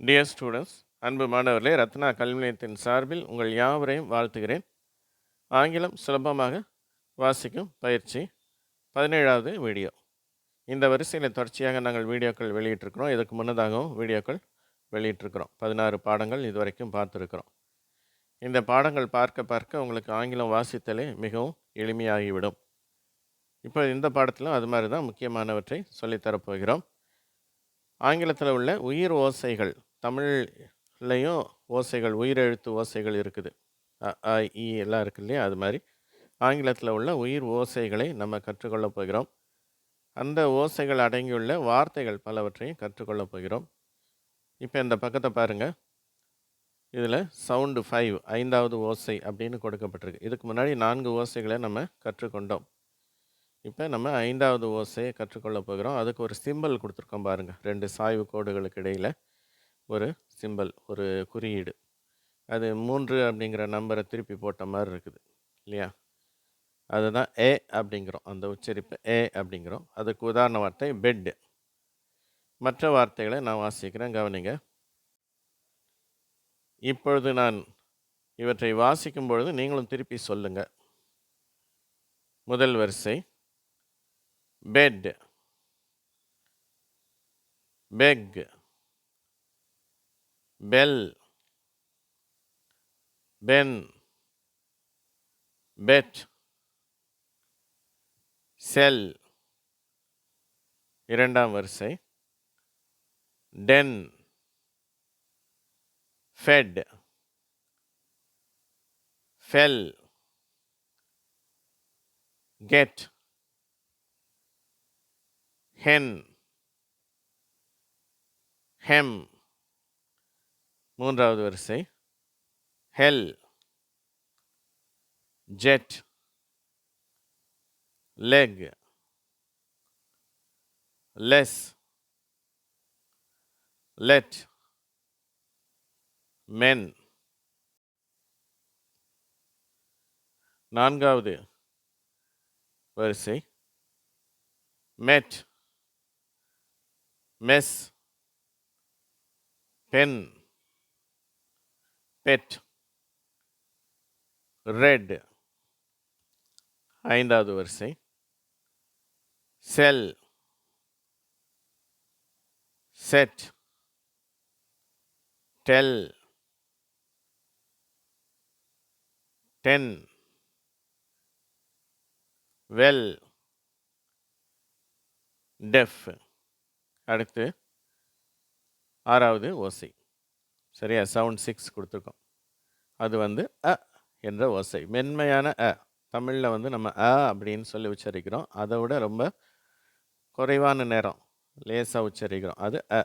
Dear students, அன்பு மாணவர்களே, ரத்னா கல்வி நிலையத்தின் சார்பில் உங்கள் யாவரையும் வாழ்த்துகிறேன். ஆங்கிலம் சுலபமாக வாசிக்கும் பயிற்சி 17வது வீடியோ. இந்த வரிசையில் தொடர்ச்சியாக நாங்கள் வீடியோக்கள் வெளியிட்டிருக்கிறோம். இதற்கு முன்னதாகவும் வீடியோக்கள் வெளியிட்டிருக்கிறோம். 16 பாடங்கள் இதுவரைக்கும் பார்த்துருக்கிறோம். இந்த பாடங்கள் பார்க்க பார்க்க உங்களுக்கு ஆங்கிலம் வாசித்தலே மிகவும் எளிமையாகிவிடும். இப்போ இந்த பாடத்திலும் அது மாதிரி தான் முக்கியமானவற்றை சொல்லித்தரப்போகிறோம். ஆங்கிலத்தில் உள்ள உயிர் ஓசைகள், தமிழ்லையும் ஓசைகள், உயிரெழுத்து ஓசைகள் இருக்குது. அ, ஆ, இ எல்லாம் இருக்கு இல்லையா? அது மாதிரி ஆங்கிலத்தில் உள்ள உயிர் ஓசைகளை நம்ம கற்றுக்கொள்ளப் போகிறோம். அந்த ஓசைகள் அடங்கியுள்ள வார்த்தைகள் பலவற்றையும் கற்றுக்கொள்ளப் போகிறோம். இப்போ இந்த பக்கத்தை பாருங்கள். இதில் சவுண்டு 5, 5வது ஓசை அப்படின்னு கொடுக்கப்பட்டிருக்கு. இதுக்கு முன்னாடி 4 ஓசைகளை நம்ம கற்றுக்கொண்டோம். இப்போ நம்ம 5வது ஓசையை கற்றுக்கொள்ள போகிறோம். அதுக்கு ஒரு சிம்பல் கொடுத்துருக்கோம் பாருங்கள். 2 சாய்வு கோடுகளுக்கு இடையில் ஒரு சிம்பல், ஒரு குறியீடு. அது 3 அப்படிங்கிற நம்பரை திருப்பி போட்ட மாதிரி இருக்குது இல்லையா? அதுதான் ஏ அப்படிங்கிறோம். அந்த உச்சரிப்பு ஏ அப்படிங்கிறோம். அதுக்கு உதாரண வார்த்தை பெட். மற்ற வார்த்தைகளை நான் வாசிக்கிறேன், கவனிங்க. இப்பொழுது நான் இவற்றை வாசிக்கும் பொழுது நீங்களும் திருப்பி சொல்லுங்கள். முதல் வரிசை bed, beg, bell, pen, pet, cell. இரண்டாம் வரிசை ten, fed, fell, get, hen, hem. மூன்றாவது வரிசை hell, jet, leg, less, let, men. நான்காவது வரிசை met, mess, pen, pet, red. ஐந்தாவது வரிசை sell, set, tell, den, well, deaf. அடுத்து ஆறாவது ஓசை. சரியா? சவுண்ட் 6 கொடுத்துருக்கோம். அது அ என்ற ஓசை. மென்மையான அ. தமிழில் நம்ம அ அப்படின்னு சொல்லி உச்சரிக்கிறோம். அதை விட ரொம்ப குறைவான நேரம் லேசாக உச்சரிக்கிறோம். அது அ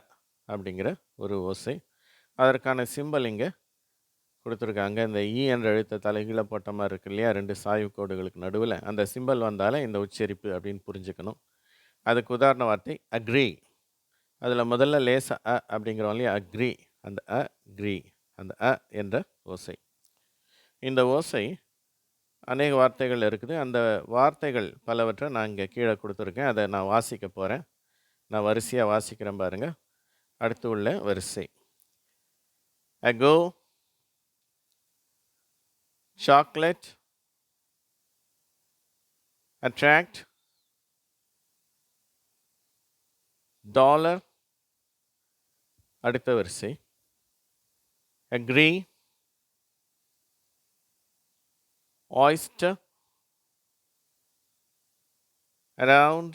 அப்படிங்கிற ஒரு ஓசை. அதற்கான சிம்பல் இங்கே கொடுத்துருக்காங்க. இந்த இ என்ற எழுத்தை தலைகீழ போட்ட மாதிரி இருக்கு இல்லையா? 2 சாய்வு கோடுகளுக்கு நடுவில் அந்த சிம்பல் வந்தாலே இந்த உச்சரிப்பு அப்படின்னு புரிஞ்சுக்கணும். அதுக்கு உதாரண வார்த்தை அக்ரி. அதில் முதல்ல லேசா அ அப்படிங்கிறோம் இல்லையா? அக்ரி. அந்த அ க்ரி, அந்த அ என்ற ஓசை. இந்த ஓசை அநேக வார்த்தைகள் இருக்குது. அந்த வார்த்தைகள் பலவற்றை நான் இங்கே கீழே கொடுத்துருக்கேன். அதை நான் வாசிக்க போகிறேன். நான் வரிசையாக வாசிக்கிறேன் பாருங்கள். அடுத்து உள்ள வரிசை அகோ, சாக்லேட், அட்ராக்ட், டாலர். அடுத்த வரிசை அக்ரி, oyster, around,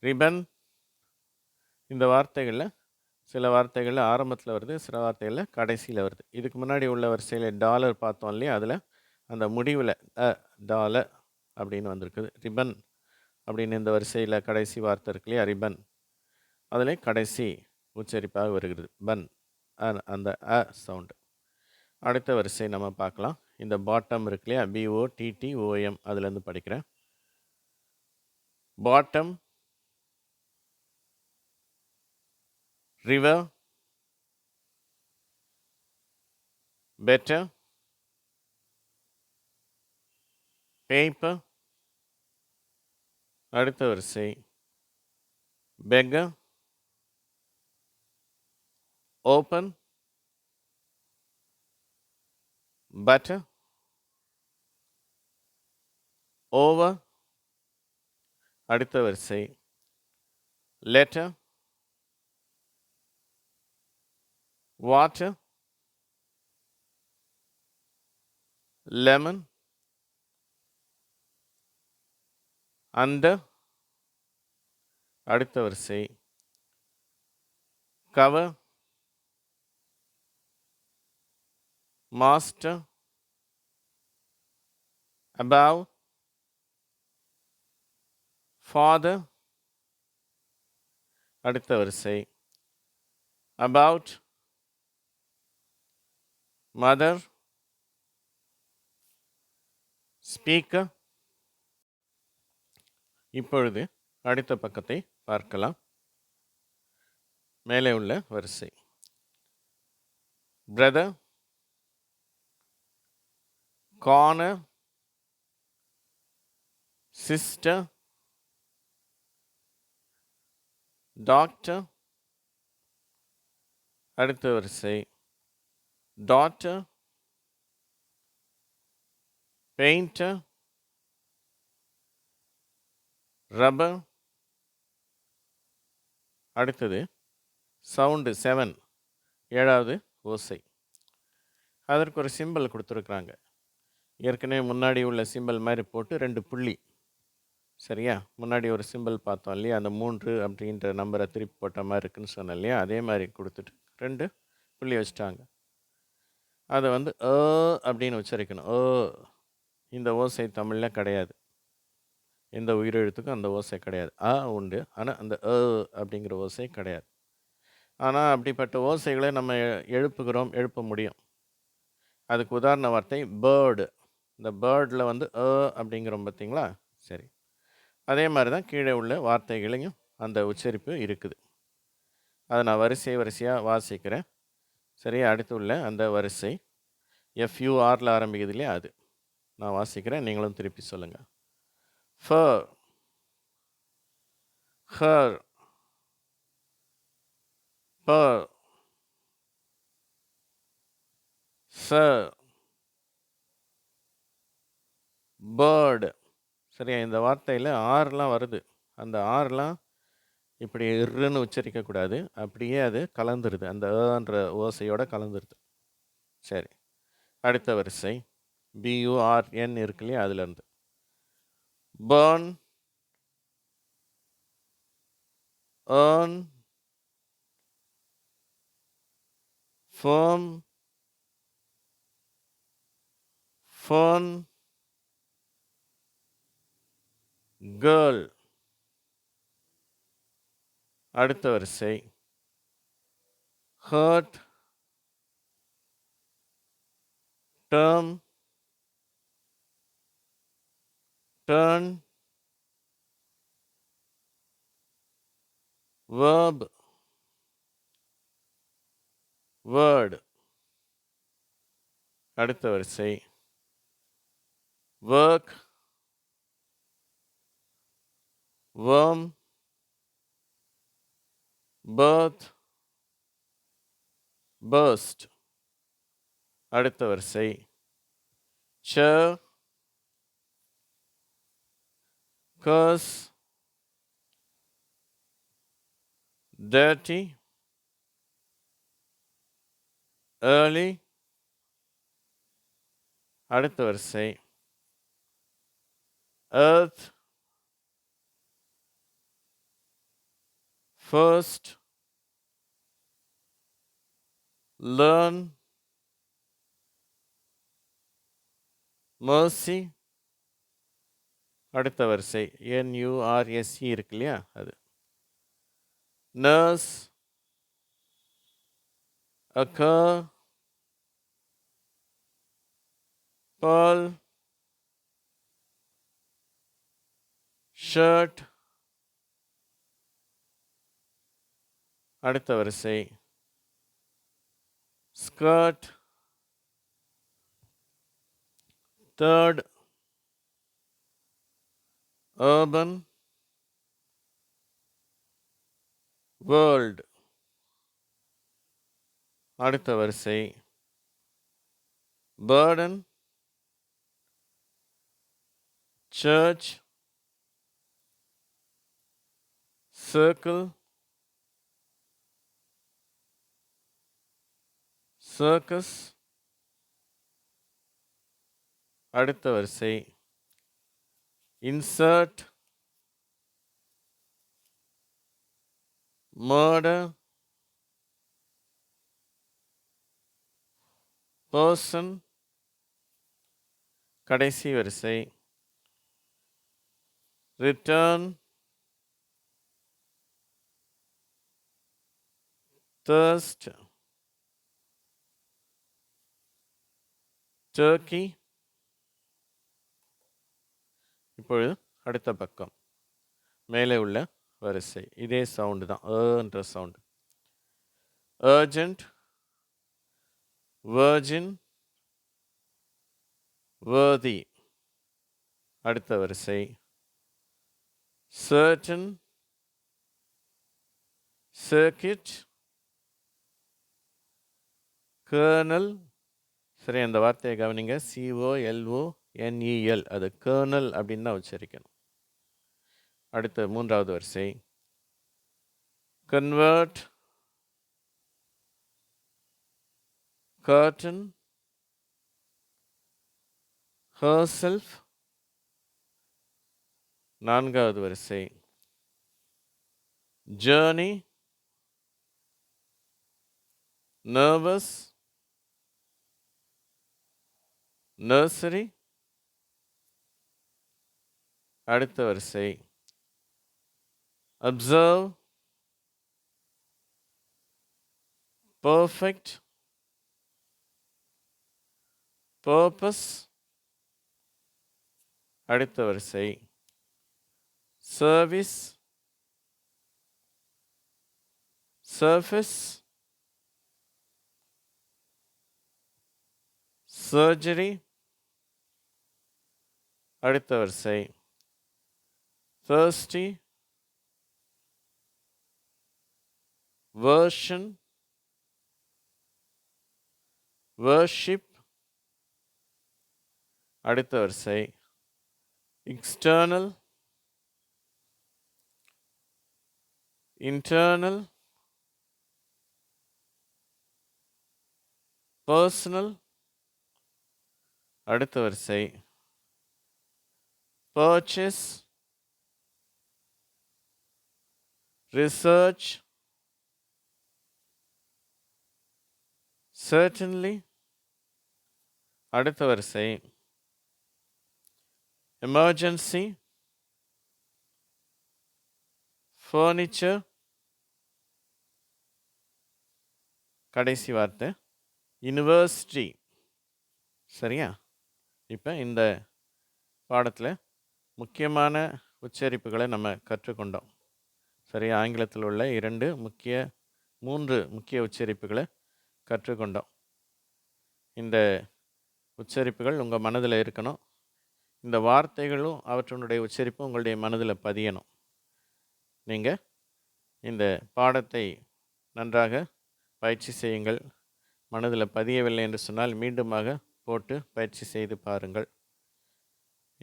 ribbon. இந்த வார்த்தைகளில் சில வார்த்தைகளில் ஆரம்பத்தில் வருது, சில வார்த்தைகளில் கடைசியில் வருது. இதுக்கு முன்னாடி உள்ள வரிசையில் டாலர் பார்த்தோம் இல்லையா? அதில் அந்த முடிவில் டாலர் அப்படின்னு வந்திருக்குது. ரிப்பன் அப்படின்னு இந்த வரிசையில் கடைசி வார்த்தை இருக்கு இல்லையா? ரிப்பன். அதில் கடைசி உச்சரிப்பாக வருகிறது பன், அந்த அ சவுண்டு. அடுத்த வரிசை நம்ம பார்க்கலாம். இந்த பாட்டம் இருக்கு இல்லையா? BOTTOM, அதுலேருந்து படிக்கிறேன். Bottom, river, better, paper. அடுத்த வரிசை beggar, open, butter, over, அடுத்த வரிசை letter, water, lemon, under, அடுத்த வரிசை cover, master, above, father, அடுத்த வரிசை about, mother, speaker. இப்பொழுது அடுத்த பக்கத்தை பார்க்கலாம். மேலே உள்ள வரிசை brother, corner, sister, doctor, அடுத்த வரிசை daughter, painter, rubber, அடுத்தது சவுண்டு 7, ஏழாவது ஓசை. அதற்கு ஒரு சிம்பல் கொடுத்துருக்குறாங்க. ஏற்கனவே முன்னாடி உள்ள சிம்பல் மாதிரி போட்டு 2 புள்ளி, சரியா? முன்னாடி ஒரு சிம்பல் பார்த்தோம் இல்லையா, அந்த 3 அப்படின்ற நம்பரை திருப்பி போட்ட மாதிரி இருக்குன்னு சொன்னேன் இல்லையா, அதே மாதிரி கொடுத்துட்டு 2 புள்ளி வச்சுட்டாங்க. அதை வந்து அப்படின்னு உச்சரிக்கணும். இந்த ஓசை தமிழில் கிடையாது. எந்த உயிரெழுத்துக்கும் அந்த ஓசை கிடையாது. உண்டு, ஆனால் அந்த அப்படிங்கிற ஓசை கிடையாது. ஆனால் அப்படிப்பட்ட ஓசைகளை நம்ம எழுப்ப முடியும். அதுக்கு உதாரண வார்த்தை பேர்டு. இந்த பேர்டில் வந்து அப்படிங்கிறோம் பார்த்தீங்களா? சரி, அதே மாதிரி தான் கீழே உள்ள வார்த்தைகளையும் அந்த உச்சரிப்பு இருக்குது. அதை நான் வரிசையாக வாசிக்கிறேன். சரியா? அடுத்து உள்ள அந்த வரிசை FURல ஆரம்பிக்குது இல்லையா, அது நான் வாசிக்கிறேன், நீங்களும் திருப்பி சொல்லுங்கள். fur, her, per, sir, bird. சரியா? இந்த வார்த்தையில் ஆறுலாம் வருது. அந்த ஆறுலாம் இப்படி இருன்னு உச்சரிக்கக்கூடாது, அப்படியே அது கலந்துருது, அந்த ன்ற ஓசையோட கலந்துருது. சரி, அடுத்த வரிசை BURN இருக்கு இல்லையா, அதுலேருந்து burn, earn, firm, fern, girl. அடுத்த வரிசை hurt, term, turn, verb, word. அடுத்த வரிசை work, worm, birth, burst. அடுத்த வரிசை chair, curse, dirty, early. அடுத்த வரிசை earth, first, learn, mercy. அடுத்த வரிசை NURSE இருக்கு இல்லையா, அது nurse, occur, pearl, shirt. அடுத்த வரிசை skirt, third, urban, world. அடுத்த வரிசை burden, church, circle, circus. அடுத்த வரிசை insert, murder, person. கடைசி வரிசை return, thirst, turkey. இப்பொழுது அடுத்த பக்கம் மேலே உள்ள வரிசை இதே சவுண்டு தான் என்ற சவுண்டு urgent, virgin, worthy. அடுத்த வரிசை certain, circuit, kernel. சரி, அந்த வார்த்தையை கவனிங்க. COLONEL, அது கர்னல் அப்படின்னு தான் உச்சரிக்கணும். அடுத்த மூன்றாவது வரிசை convert, curtain, herself. நான்காவது வரிசை journey, nervous, nursery. அடுத்த வரிசை observe, perfect, purpose. அடுத்த வரிசை service, surface, surgery. அடுத்த வரிசை thirsty, version, worship. அடுத்த வரிசை external, internal, personal. அடுத்த வரிசை purchase, research, certainly. அடுத்த வரிசை emergency, furniture. கடைசி வார்த்தை யூனிவர்சிட்டி. சரியா? இப்போ இந்த பாடத்தில் முக்கியமான உச்சரிப்புகளை நம்ம கற்றுக்கொண்டோம். சரி, ஆங்கிலத்தில் உள்ள 3 முக்கிய உச்சரிப்புகளை கற்றுக்கொண்டோம். இந்த உச்சரிப்புகள் உங்கள் மனதில் இருக்கணும். இந்த வார்த்தைகளும் அவற்றினுடைய உச்சரிப்பும் உங்களுடைய மனதில் பதியணும். நீங்கள் இந்த பாடத்தை நன்றாக பயிற்சி செய்யுங்கள். மனதில் பதியவில்லை என்று சொன்னால் மீண்டுமாக போட்டு பயிற்சி செய்து பாருங்கள்.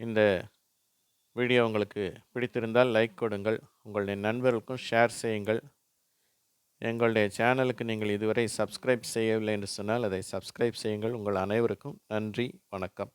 இந்த வீடியோ உங்களுக்கு பிடித்திருந்தால் லைக் கொடுங்கள். உங்களுடைய நண்பர்களுக்கும் ஷேர் செய்யுங்கள். எங்களுடைய சேனலுக்கு நீங்கள் இதுவரை சப்ஸ்கிரைப் செய்யவில்லை என்று சொன்னால் அதை சப்ஸ்கிரைப் செய்யுங்கள். உங்கள் அனைவருக்கும் நன்றி, வணக்கம்.